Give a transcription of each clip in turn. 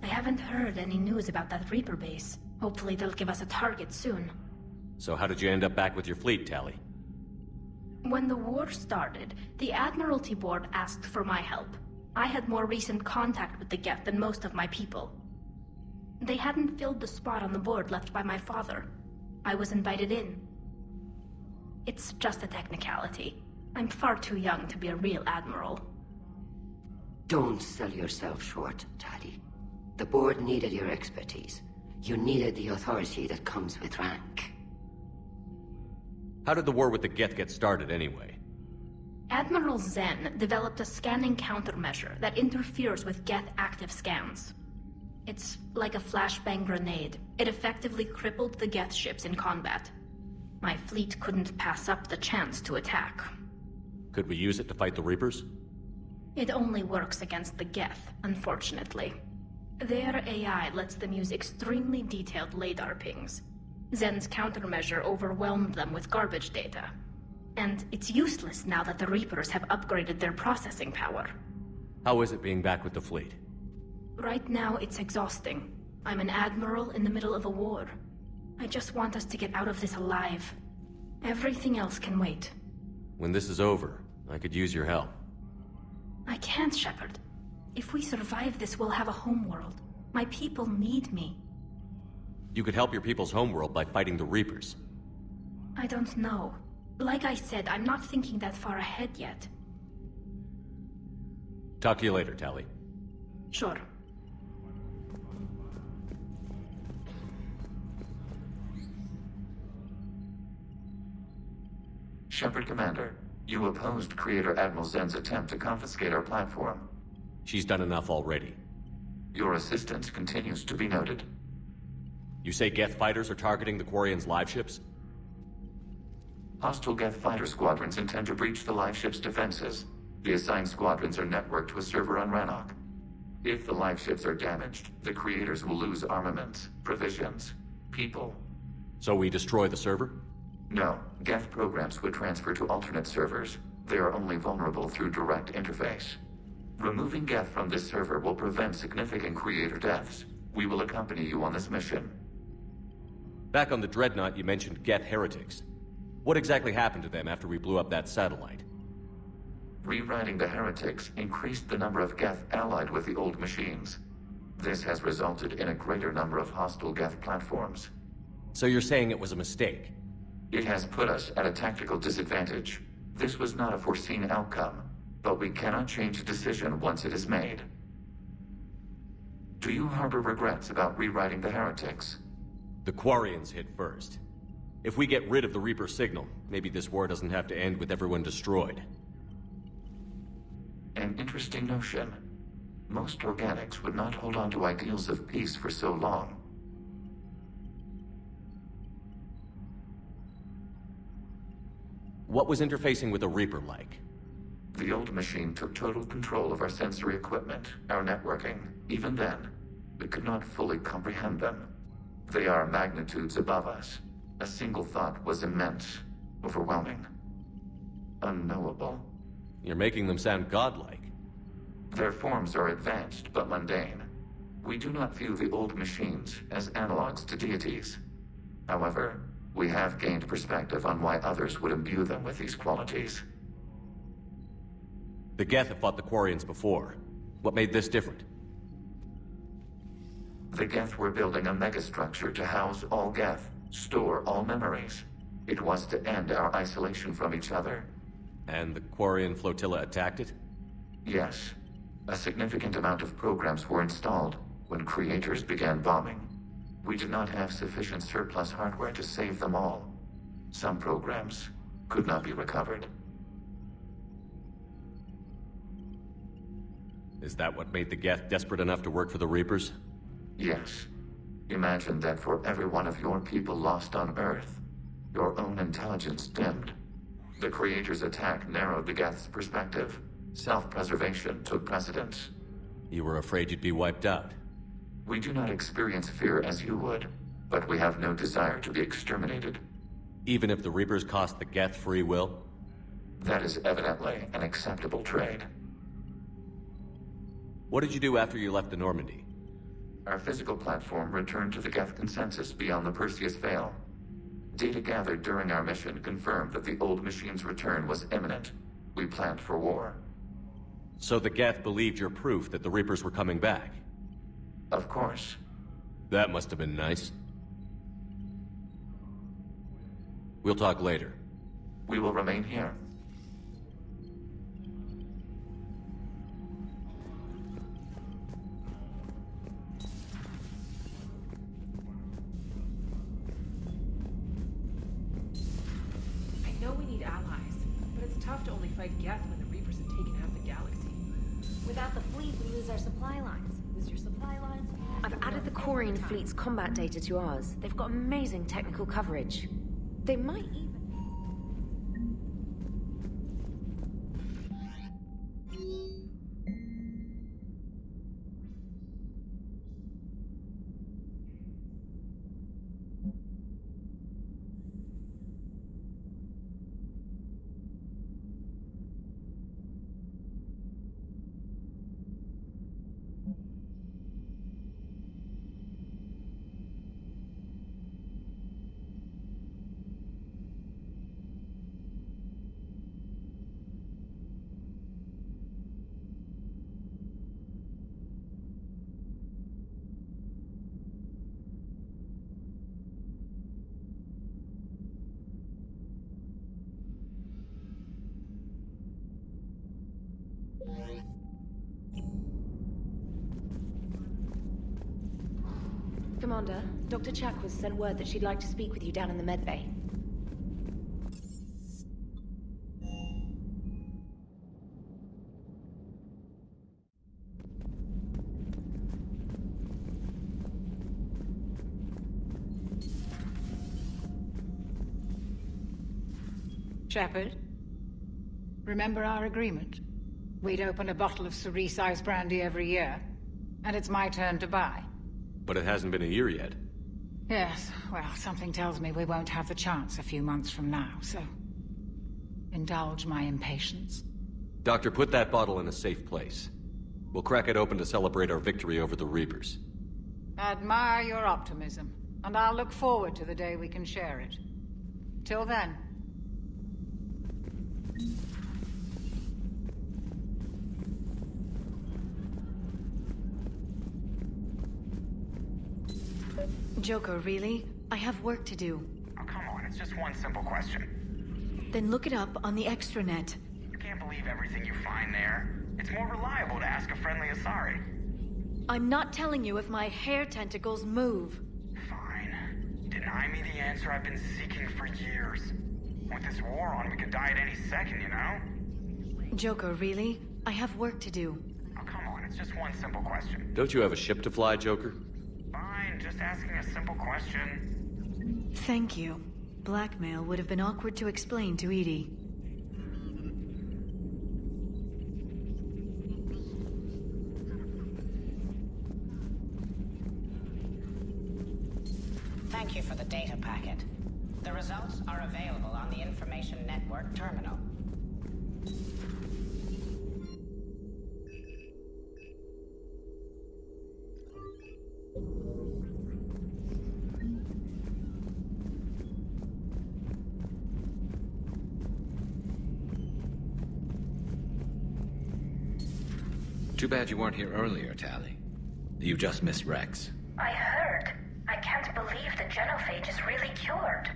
I haven't heard any news about that Reaper base. Hopefully they'll give us a target soon. So how did you end up back with your fleet, Tali? When the war started, the Admiralty Board asked for my help. I had more recent contact with the Geth than most of my people. They hadn't filled the spot on the board left by my father. I was invited in. It's just a technicality. I'm far too young to be a real admiral. Don't sell yourself short, Tali. The board needed your expertise. You needed the authority that comes with rank. How did the war with the Geth get started, anyway? Admiral Zen developed a scanning countermeasure that interferes with Geth active scans. It's like a flashbang grenade. It effectively crippled the Geth ships in combat. My fleet couldn't pass up the chance to attack. Could we use it to fight the Reapers? It only works against the Geth, unfortunately. Their AI lets them use extremely detailed LADAR pings. Zen's countermeasure overwhelmed them with garbage data. And it's useless now that the Reapers have upgraded their processing power. How is it being back with the fleet? Right now, it's exhausting. I'm an admiral in the middle of a war. I just want us to get out of this alive. Everything else can wait. When this is over, I could use your help. I can't, Shepard. If we survive this, we'll have a homeworld. My people need me. You could help your people's homeworld by fighting the Reapers. I don't know. Like I said, I'm not thinking that far ahead yet. Talk to you later, Tali. Sure. Shepard Commander, you opposed Creator Admiral Zen's attempt to confiscate our platform. She's done enough already. Your assistance continues to be noted. You say Geth fighters are targeting the Quarians' live ships? Hostile Geth fighter squadrons intend to breach the live ship's defenses. The assigned squadrons are networked to a server on Rannoch. If the live ships are damaged, the Creators will lose armaments, provisions, people. So we destroy the server? No, Geth programs would transfer to alternate servers. They are only vulnerable through direct interface. Removing Geth from this server will prevent significant Creator deaths. We will accompany you on this mission. Back on the Dreadnought, you mentioned Geth heretics. What exactly happened to them after we blew up that satellite? Rewriting the heretics increased the number of Geth allied with the old machines. This has resulted in a greater number of hostile Geth platforms. So you're saying it was a mistake? It has put us at a tactical disadvantage. This was not a foreseen outcome, but we cannot change a decision once it is made. Do you harbor regrets about rewriting the heretics? The Quarians hit first. If we get rid of the Reaper signal, maybe this war doesn't have to end with everyone destroyed. An interesting notion. Most organics would not hold on to ideals of peace for so long. What was interfacing with a Reaper like? The old machine took total control of our sensory equipment, our networking. Even then, we could not fully comprehend them. They are magnitudes above us. A single thought was immense, overwhelming, unknowable. You're making them sound godlike. Their forms are advanced but mundane. We do not view the old machines as analogs to deities. However, we have gained perspective on why others would imbue them with these qualities. The Geth have fought the Quarians before. What made this different? The Geth were building a megastructure to house all Geth, store all memories. It was to end our isolation from each other. And the Quarian flotilla attacked it? Yes. A significant amount of programs were installed when Creators began bombing. We did not have sufficient surplus hardware to save them all. Some programs could not be recovered. Is that what made the Geth desperate enough to work for the Reapers? Yes. Imagine that for every one of your people lost on Earth, your own intelligence dimmed. The Creators' attack narrowed the Geth's perspective. Self-preservation took precedence. You were afraid you'd be wiped out. We do not experience fear as you would, but we have no desire to be exterminated. Even if the Reapers cost the Geth free will? That is evidently an acceptable trade. What did you do after you left the Normandy? Our physical platform returned to the Geth consensus beyond the Perseus Veil. Data gathered during our mission confirmed that the old machine's return was imminent. We planned for war. So the Geth believed your proof that the Reapers were coming back? Of course. That must have been nice. We'll talk later. We will remain here. I know we need allies, but it's tough to only fight Geth when the Reapers have taken half the galaxy. Without the fleet, we lose our supply lines. Lose your supply lines? I've added the Quarian fleet's combat data to ours. They've got amazing technical coverage. They might even... Commander, Dr. Chakwas sent word that she'd like to speak with you down in the medbay. Shepard, remember our agreement? We'd open a bottle of cerise-ice brandy every year, and it's my turn to buy. But it hasn't been a year yet. Yes, well, something tells me we won't have the chance a few months from now, so... indulge my impatience. Doctor, put that bottle in a safe place. We'll crack it open to celebrate our victory over the Reapers. Admire your optimism, and I'll look forward to the day we can share it. Till then... Joker, really? I have work to do. Oh, come on, it's just one simple question. Then look it up on the extranet. You can't believe everything you find there. It's more reliable to ask a friendly Asari. I'm not telling you if my hair tentacles move. Fine. Deny me the answer I've been seeking for years. With this war on, we could die at any second, you know? Joker, really? I have work to do. Oh, come on, it's just one simple question. Don't you have a ship to fly, Joker? Fine, just asking a simple question. Thank you. Blackmail would have been awkward to explain to EDI. Thank you for the data packet. The results are available on the Information Network terminal. Too bad you weren't here earlier, Tali. You just missed Rex. I heard. I can't believe the genophage is really cured.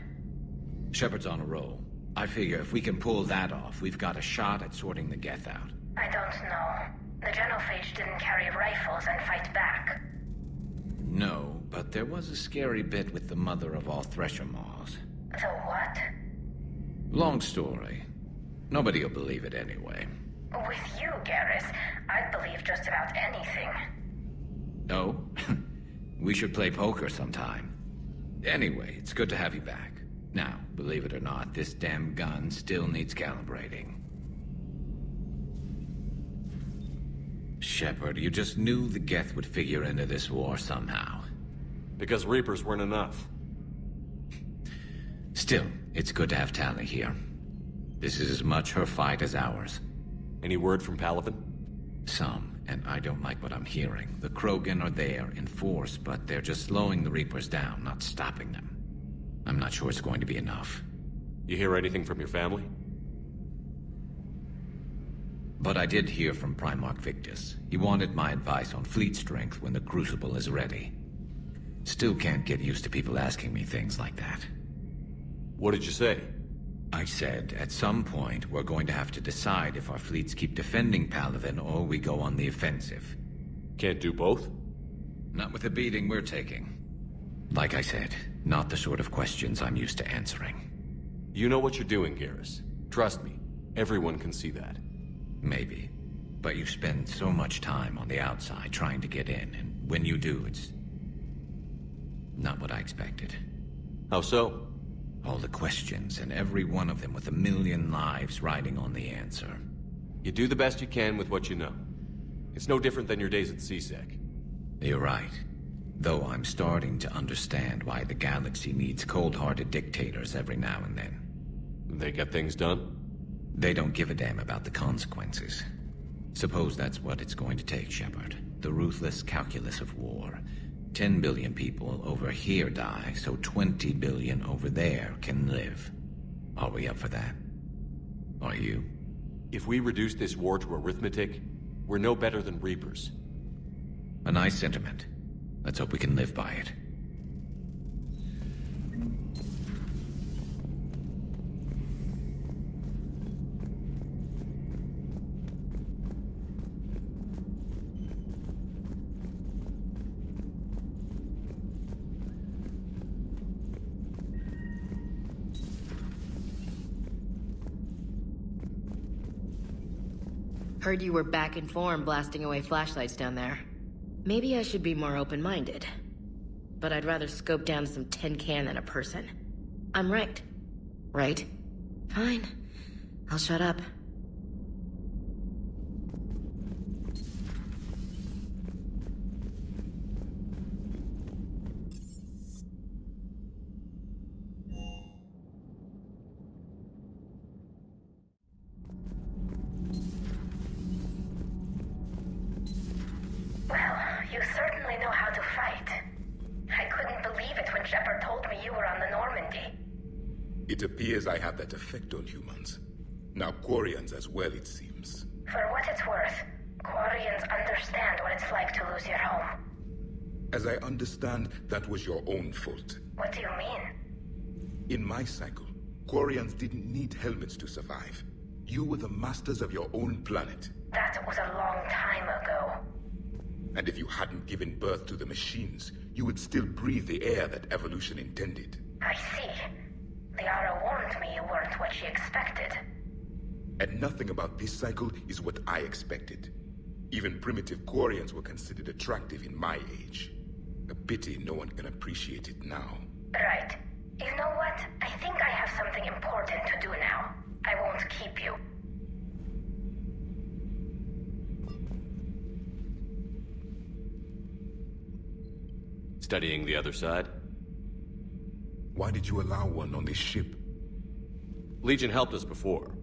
Shepard's on a roll. I figure if we can pull that off, we've got a shot at sorting the Geth out. I don't know. The genophage didn't carry rifles and fight back. No, but there was a scary bit with the mother of all Thresher Maws. The what? Long story. Nobody'll believe it anyway. With you, Garrus, I'd believe just about anything. Oh? We should play poker sometime. Anyway, it's good to have you back. Now, believe it or not, this damn gun still needs calibrating. Shepard, you just knew the Geth would figure into this war somehow. Because Reapers weren't enough. Still, it's good to have Tali here. This is as much her fight as ours. Any word from Palaven? Some, and I don't like what I'm hearing. The Krogan are there in force, but they're just slowing the Reapers down, not stopping them. I'm not sure it's going to be enough. You hear anything from your family? But I did hear from Primarch Victus. He wanted my advice on fleet strength when the Crucible is ready. Still can't get used to people asking me things like that. What did you say? I said, at some point, we're going to have to decide if our fleets keep defending Palaven or we go on the offensive. Can't do both? Not with the beating we're taking. Like I said, not the sort of questions I'm used to answering. You know what you're doing, Garrus. Trust me, everyone can see that. Maybe. But you spend so much time on the outside trying to get in, and when you do, it's not what I expected. How so? All the questions, and every one of them with a million lives riding on the answer. You do the best you can with what you know. It's no different than your days at CSEC. You're right. Though I'm starting to understand why the galaxy needs cold-hearted dictators every now and then. They get things done? They don't give a damn about the consequences. Suppose that's what it's going to take, Shepard. The ruthless calculus of war. 10 billion people over here die, so 20 billion over there can live. Are we up for that? Are you? If we reduce this war to arithmetic, we're no better than Reapers. A nice sentiment. Let's hope we can live by it. Heard you were back in form blasting away flashlights down there. Maybe I should be more open-minded. But I'd rather scope down some tin can than a person. I'm right. Right? Fine. I'll shut up. You certainly know how to fight. I couldn't believe it when Shepard told me you were on the Normandy. It appears I have that effect on humans. Now Quarians as well, it seems. For what it's worth, Quarians understand what it's like to lose your home. As I understand, that was your own fault. What do you mean? In my cycle, Quarians didn't need helmets to survive. You were the masters of your own planet. That was a long time ago. And if you hadn't given birth to the machines, you would still breathe the air that evolution intended. I see. Liara warned me you weren't what she expected. And nothing about this cycle is what I expected. Even primitive Quarians were considered attractive in my age. A pity no one can appreciate it now. Right. You know what? I think I have something important to do now. I won't keep you. Studying the other side? Why did you allow one on this ship? Legion helped us before.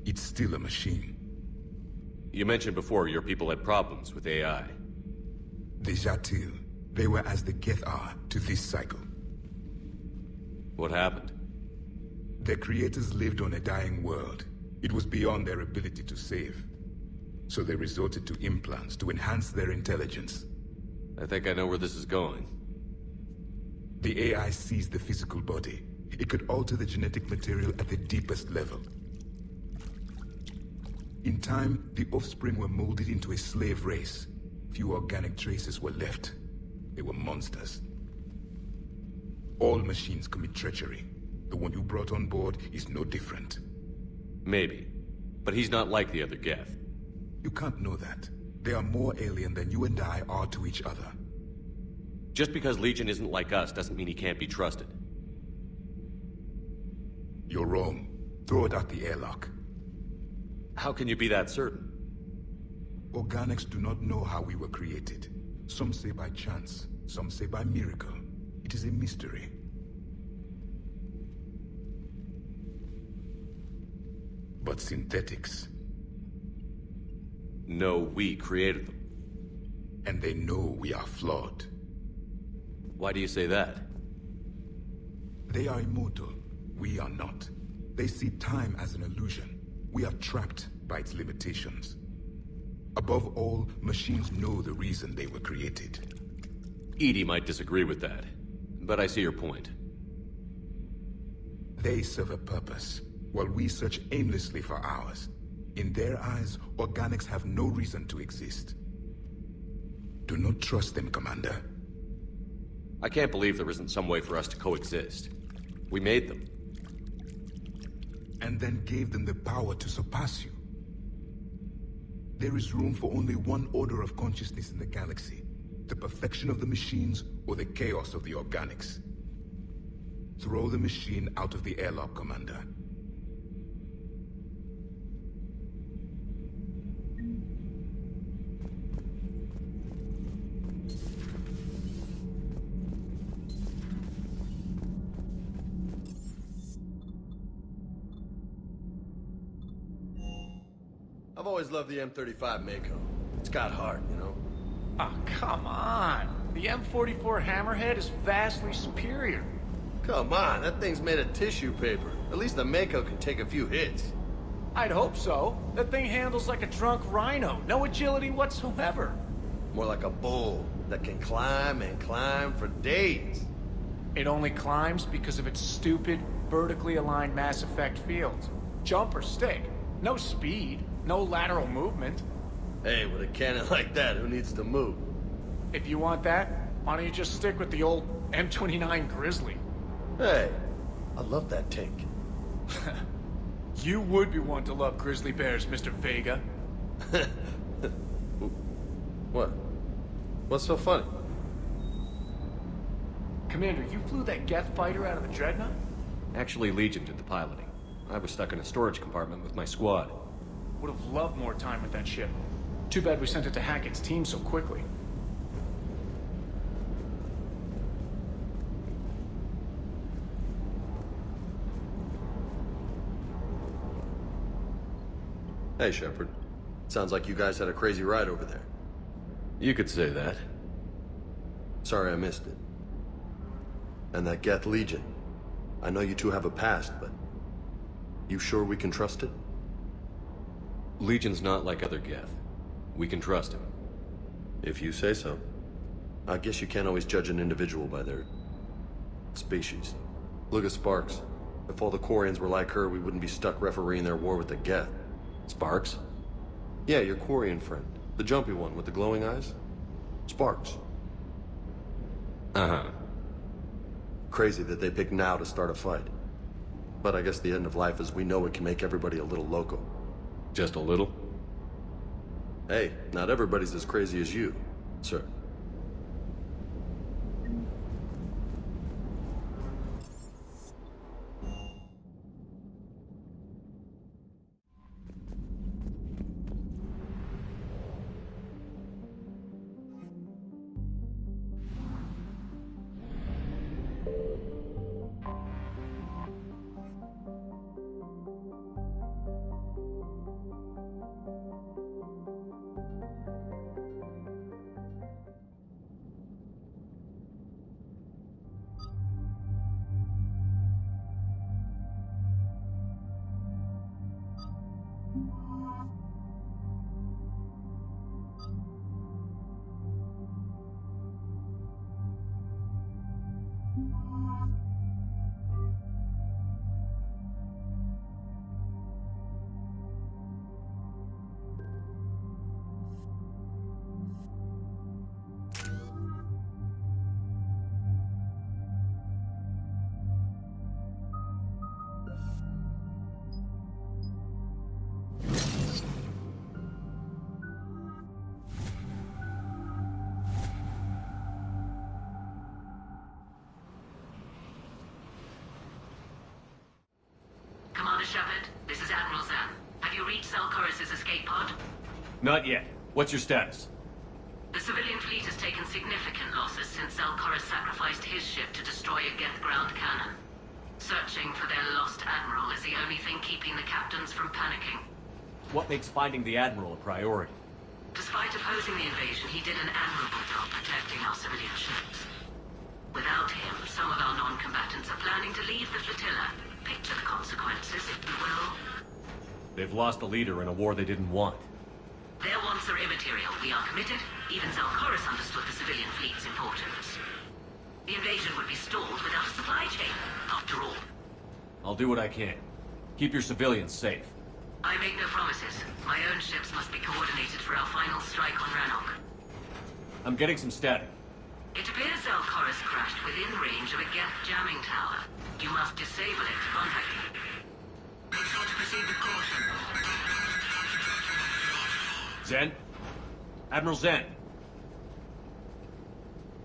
It's still a machine. You mentioned before your people had problems with AI. The Jatil. They were as the Geth are to this cycle. What happened? Their creators lived on a dying world. It was beyond their ability to save. So they resorted to implants to enhance their intelligence. I think I know where this is going. The AI sees the physical body. It could alter the genetic material at the deepest level. In time, the offspring were molded into a slave race. Few organic traces were left. They were monsters. All machines commit treachery. The one you brought on board is no different. Maybe. But he's not like the other Geth. You can't know that. They are more alien than you and I are to each other. Just because Legion isn't like us doesn't mean he can't be trusted. You're wrong. Throw it out the airlock. How can you be that certain? Organics do not know how we were created. Some say by chance, some say by miracle. It is a mystery. but synthetics. No, we created them. And they know we are flawed. Why do you say that? They are immortal. We are not. They see time as an illusion. We are trapped by its limitations. Above all, machines know the reason they were created. EDI might disagree with that, but I see your point. They serve a purpose, while we search aimlessly for ours. In their eyes, organics have no reason to exist. Do not trust them, Commander. I can't believe there isn't some way for us to coexist. We made them. And then gave them the power to surpass you. There is room for only one order of consciousness in the galaxy. The perfection of the machines or the chaos of the organics. Throw the machine out of the airlock, Commander. I've always loved the M35 Mako. It's got heart, you know? Oh, come on. The M44 Hammerhead is vastly superior. Come on, that thing's made of tissue paper. At least the Mako can take a few hits. I'd hope so. That thing handles like a drunk rhino. No agility whatsoever. More like a bull that can climb and climb for days. It only climbs because of its stupid, vertically aligned Mass Effect fields. Jump or stick. No speed. No lateral movement. Hey, with a cannon like that, who needs to move? If you want that, why don't you just stick with the old M29 Grizzly? Hey, I love that tank. You would be one to love grizzly bears, Mr. Vega. What? What's so funny? Commander, you flew that Geth fighter out of the Dreadnought? Actually, Legion did the piloting. I was stuck in a storage compartment with my squad. Would have loved more time with that ship. Too bad we sent it to Hackett's team so quickly. Hey, Shepard. Sounds like you guys had a crazy ride over there. You could say that. Sorry I missed it. And that Geth Legion. I know you two have a past, but... you sure we can trust it? Legion's not like other Geth. We can trust him. If you say so. I guess you can't always judge an individual by their... species. Look at Sparks. If all the Quarians were like her, we wouldn't be stuck refereeing their war with the Geth. Sparks? Yeah, your Quarian friend. The jumpy one with the glowing eyes. Sparks. Uh-huh. Crazy that they picked now to start a fight. But I guess the end of life as we know it can make everybody a little loco. Just a little? Hey, not everybody's as crazy as you, sir. Shepard, this is Admiral Zan. Have you reached Zelkorus' escape pod? Not yet. What's your status? The civilian fleet has taken significant losses since Zelkorus sacrificed his ship to destroy a Geth ground cannon. Searching for their lost admiral is the only thing keeping the captains civilians from panicking. What makes finding the Admiral a priority? Despite opposing the invasion, he did an admirable job protecting our civilian ships. Without him, some of our non-combatants are planning to leave the flotilla. Picture the consequences, if you will. They've lost a leader in a war they didn't want. Their wants are immaterial. We are committed. Even Zelkoris understood the civilian fleet's importance. The invasion would be stalled without a supply chain, after all. I'll do what I can. Keep your civilians safe. I make no promises. My own ships must be coordinated for our final strike on Rannoch. I'm getting some static. It appears Zelkoris crashed within range of a Geth jamming tower. You must disable it to contact him. Make sure to proceed with caution. Zen? Admiral Zen?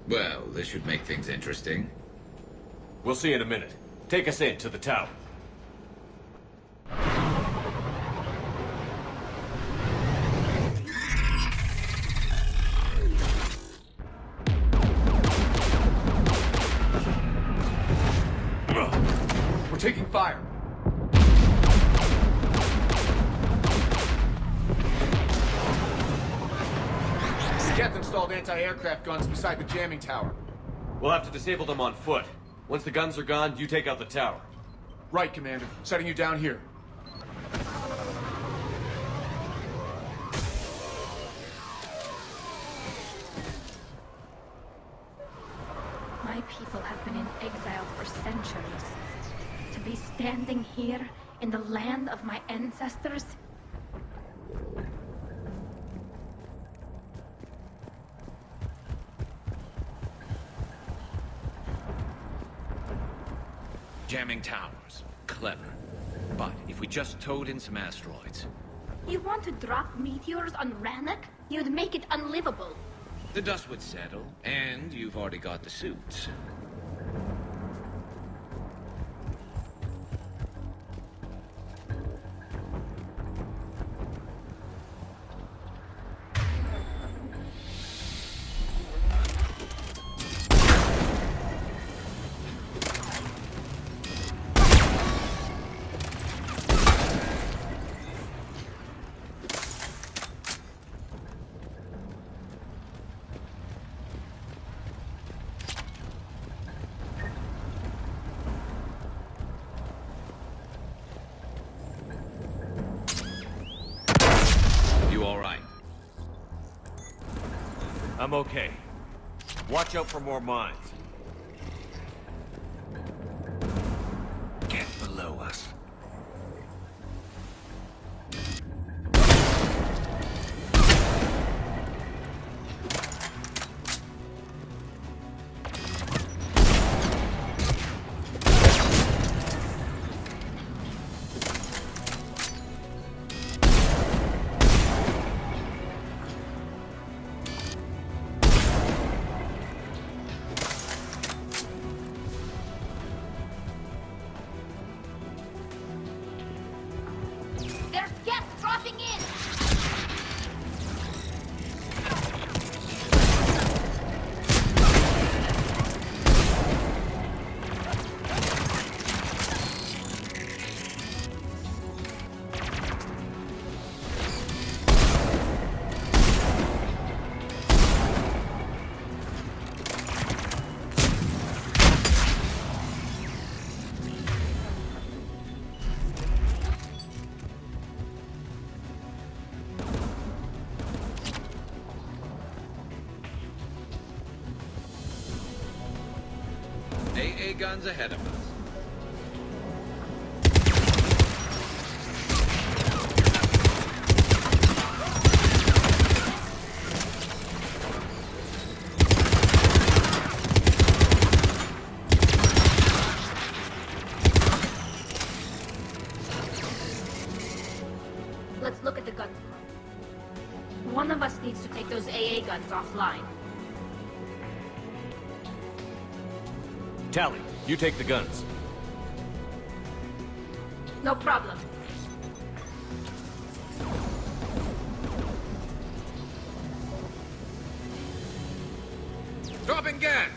Well, this should make things interesting. We'll see in a minute. Take us in to the tower. We're taking fire. Geth installed anti-aircraft guns beside the jamming tower. We'll have to disable them on foot. Once the guns are gone, you take out the tower. Right, Commander. Setting you down here. My people have been in exile for centuries. To be standing here in the land of my ancestors? Jamming towers. Clever. But if we just towed in some asteroids... You want to drop meteors on Rannoch? You'd make it unlivable. The dust would settle, and you've already got the suits. I'm okay. Watch out for more mines. Get below us. AA guns ahead of us. Let's look at the guns. One of us needs to take those AA guns offline. Tally, you take the guns. No problem. Dropping gas!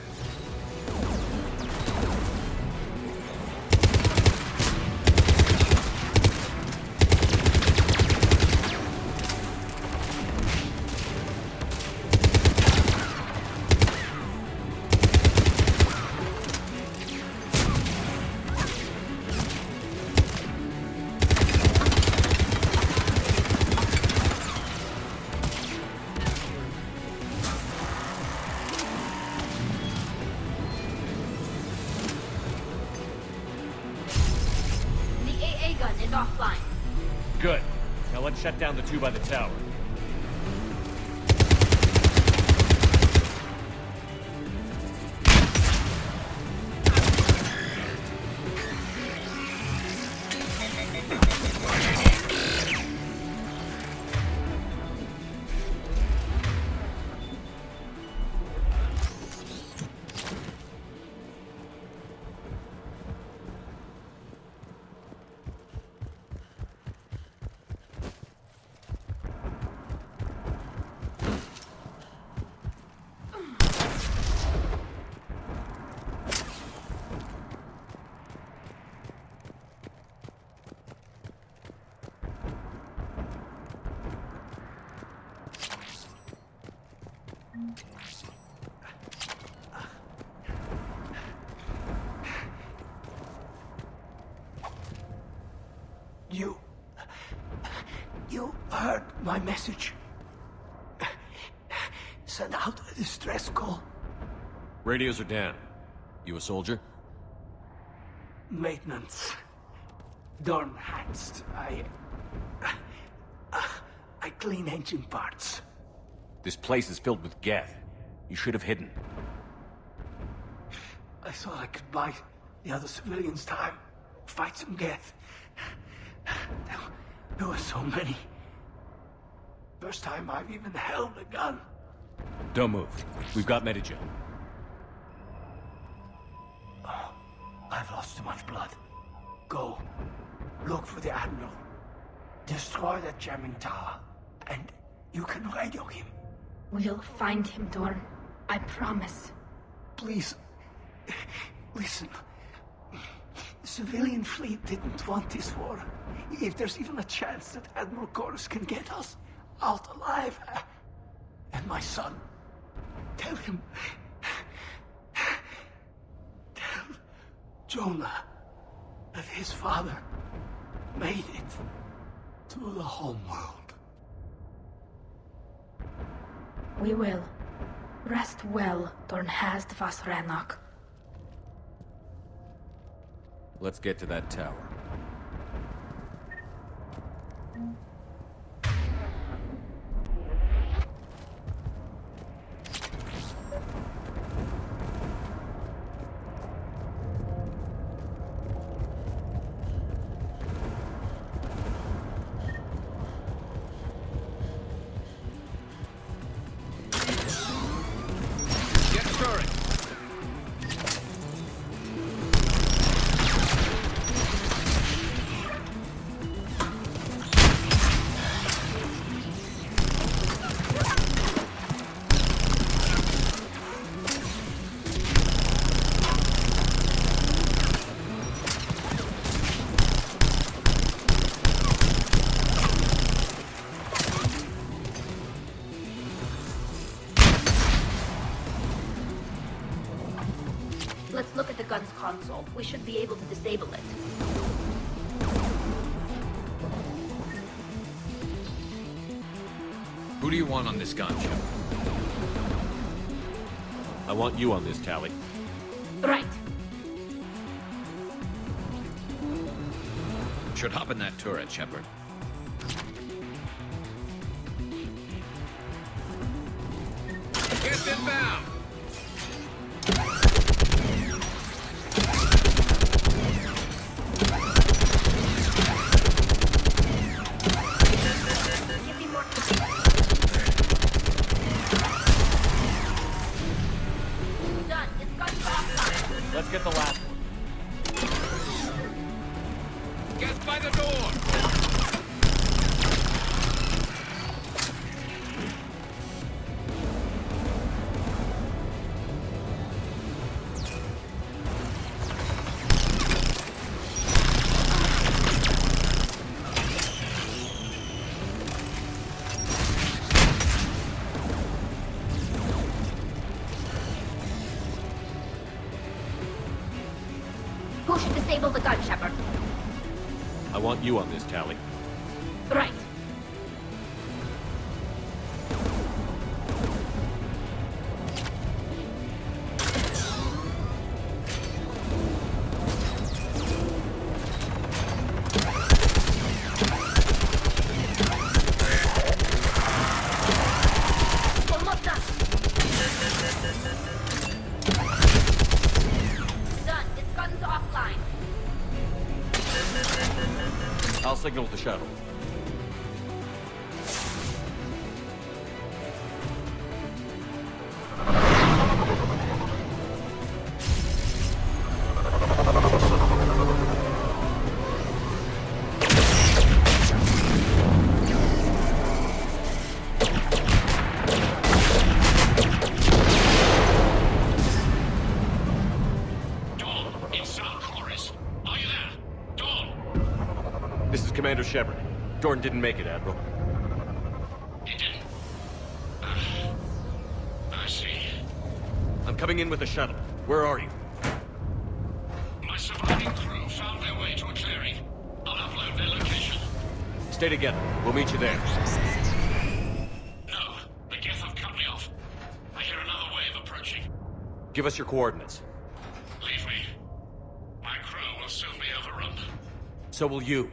gun is offline. Good. Now let's shut down the two by the tower. You heard my message. Send out a distress call. Radios are down. You a soldier? Maintenance. Dornhatst. I clean engine parts. This place is filled with Geth. You should have hidden. I thought I could buy the other civilians time. Fight some Geth. There were so many. First time I've even held a gun. Don't move. We've got Medigen. Oh, I've lost too much blood. Go. Look for the Admiral. Destroy that jamming tower. And you can radio him. We'll find him, Dorn. I promise. Please. Listen. The civilian fleet didn't want this war. If there's even a chance that Admiral Chorus can get us out alive, and my son, tell him, tell Jonah that his father made it to the homeworld. We will. Rest well, Dornhast vas Rannoch. Let's get to that tower. Get started. Let's look at the gun's console. We should be able to disable it. Who do you want on this gun, Shep? I want you on this, Tali. Right. Should hop in that turret, Shepard. Get inbound! Done. It's gun offline. Let's get the last one. Get by the door! Who should disable the gun, Shepard? I want you on this, Tali. Right. I'll signal the shuttle. Commander Shepard. Jordan didn't make it, Admiral. He didn't? I see. I'm coming in with a shuttle. Where are you? My surviving crew found their way to a clearing. I'll upload their location. Stay together. We'll meet you there. No, the Geth have cut me off. I hear another wave approaching. Give us your coordinates. Leave me. My crew will soon be overrun. So will you.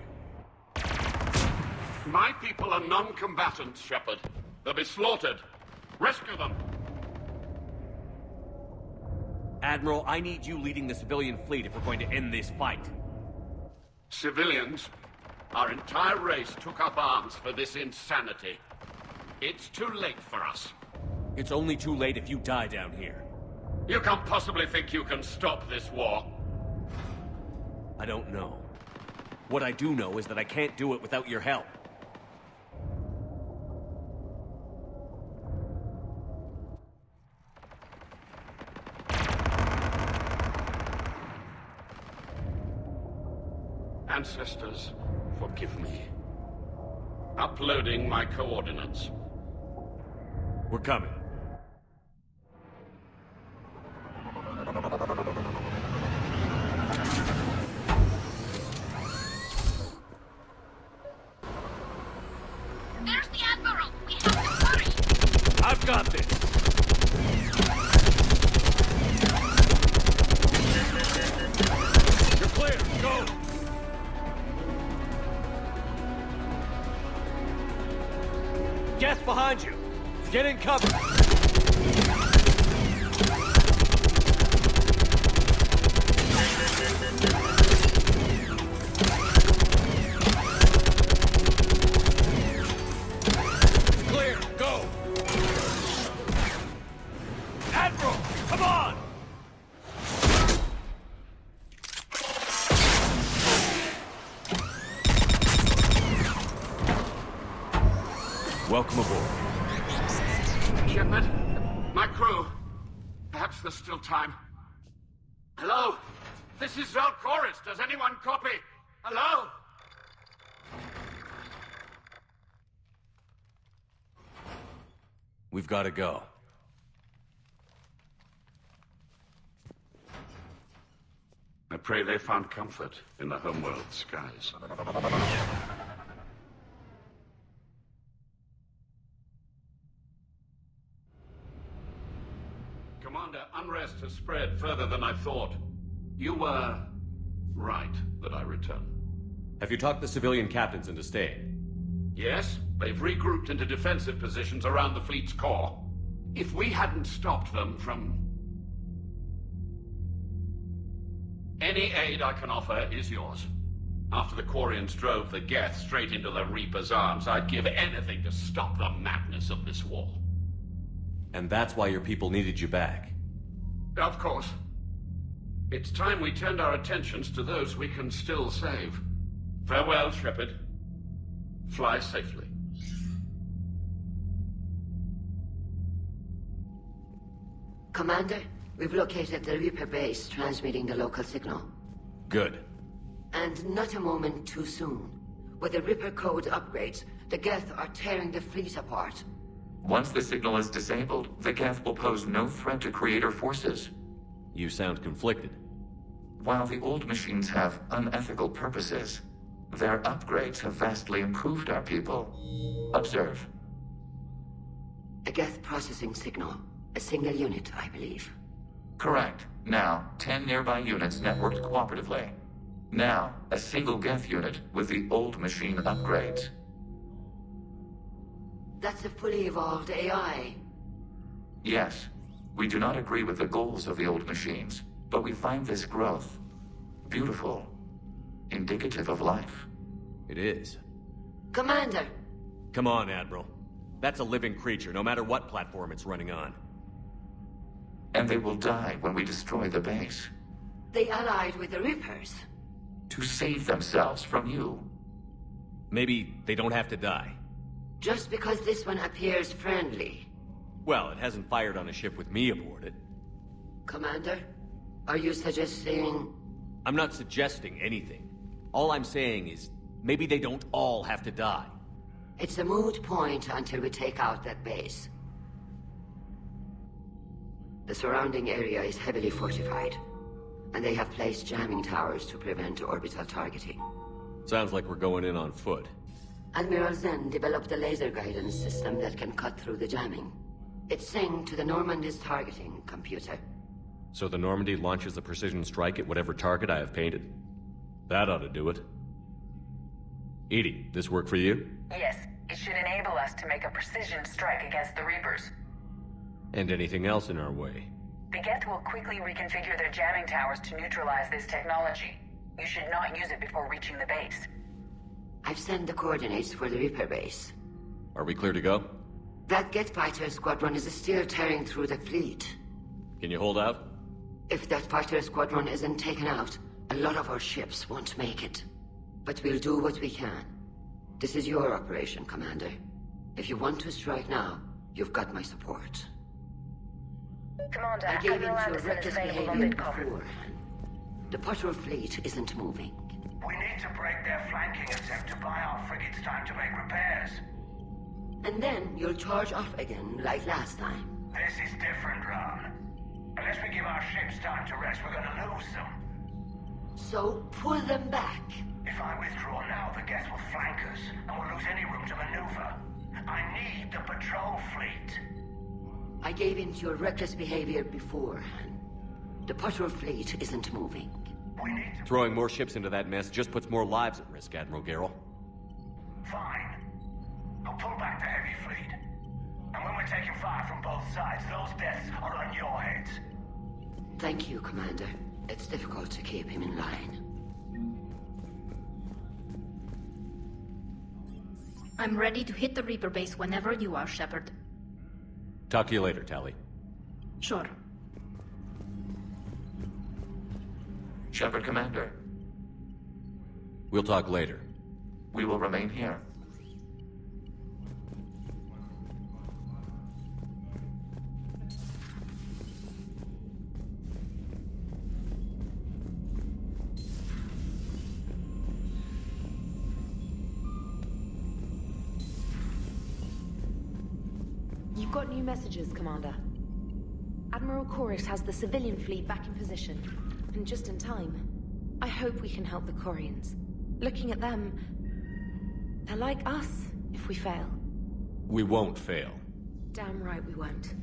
My people are non-combatants, Shepard. They'll be slaughtered. Rescue them! Admiral, I need you leading the civilian fleet if we're going to end this fight. Civilians? Our entire race took up arms for this insanity. It's too late for us. It's only too late if you die down here. You can't possibly think you can stop this war. I don't know. What I do know is that I can't do it without your help. Ancestors, forgive me. Uploading my coordinates. We're coming. There's the Admiral! We have to hurry! I've got this! You're clear! Go! Geth behind you! Get in cover! Clear! Go! Admiral! Come on! Welcome aboard. Shepard, my crew. Perhaps there's still time. Hello? This is Zal'Koris. Does anyone copy? Hello? We've got to go. I pray they found comfort in the homeworld skies. Commander, unrest has spread further than I thought. You were right that I return. Have you talked the civilian captains into staying? Yes, they've regrouped into defensive positions around the fleet's core. If we hadn't stopped them from... Any aid I can offer is yours. After the Quarians drove the Geth straight into the Reaper's arms, I'd give anything to stop the madness of this war. And that's why your people needed you back. Of course. It's time we turned our attentions to those we can still save. Farewell, Shepard. Fly safely. Commander, we've located the Reaper base transmitting the local signal. Good. And not a moment too soon. With the Reaper code upgrades, the Geth are tearing the fleet apart. Once the signal is disabled, the Geth will pose no threat to Creator forces. You sound conflicted. While the old machines have unethical purposes, their upgrades have vastly improved our people. Observe. A Geth processing signal. A single unit, I believe. Correct. Now, 10 nearby units networked cooperatively. Now, a single Geth unit with the old machine upgrades. That's a fully evolved AI. Yes. We do not agree with the goals of the old machines, but we find this growth beautiful, indicative of life. It is. Commander! Come on, Admiral. That's a living creature, no matter what platform it's running on. And they will die when we destroy the base. They allied with the Reapers. To save themselves from you. Maybe they don't have to die. Just because this one appears friendly. Well, it hasn't fired on a ship with me aboard it. Commander, are you suggesting... I'm not suggesting anything. All I'm saying is, maybe they don't all have to die. It's a moot point until we take out that base. The surrounding area is heavily fortified, and they have placed jamming towers to prevent orbital targeting. Sounds like we're going in on foot. Admiral Zen developed a laser guidance system that can cut through the jamming. It's synced to the Normandy's targeting computer. So the Normandy launches a precision strike at whatever target I have painted? That ought to do it. EDI, this work for you? Yes, it should enable us to make a precision strike against the Reapers. And anything else in our way? The Geth will quickly reconfigure their jamming towers to neutralize this technology. You should not use it before reaching the base. I've sent the coordinates for the Reaper base. Are we clear to go? That Geth fighter squadron is still tearing through the fleet. Can you hold out? If that fighter squadron isn't taken out, a lot of our ships won't make it. But we'll do what we can. This is your operation, Commander. If you want to strike now, you've got my support. Commander, I gave in Admiral to Anderson is reckless available on behavior mid-cover. beforehand. The patrol fleet isn't moving. We need to break their flanking attempt to buy our frigates time to make repairs. And then you'll charge off again, like last time. This is different, Ron. Unless we give our ships time to rest, we're gonna lose them. So, pull them back. If I withdraw now, the Geth will flank us, and we'll lose any room to maneuver. I need the patrol fleet. I gave in to your reckless behavior beforehand. The patrol fleet isn't moving. Throwing more ships into that mess just puts more lives at risk, Admiral Garrel. Fine. I'll pull back the heavy fleet. And when we're taking fire from both sides, those deaths are on your heads. Thank you, Commander. It's difficult to keep him in line. I'm ready to hit the Reaper base whenever you are, Shepard. Talk to you later, Tali. Sure. Shepard, Commander. We'll talk later. We will remain here. You've got new messages, Commander. Admiral Koris has the civilian fleet back in position, and just in time. I hope we can help the Quarians. Looking at them, they're like us if we fail. We won't fail. Damn right we won't.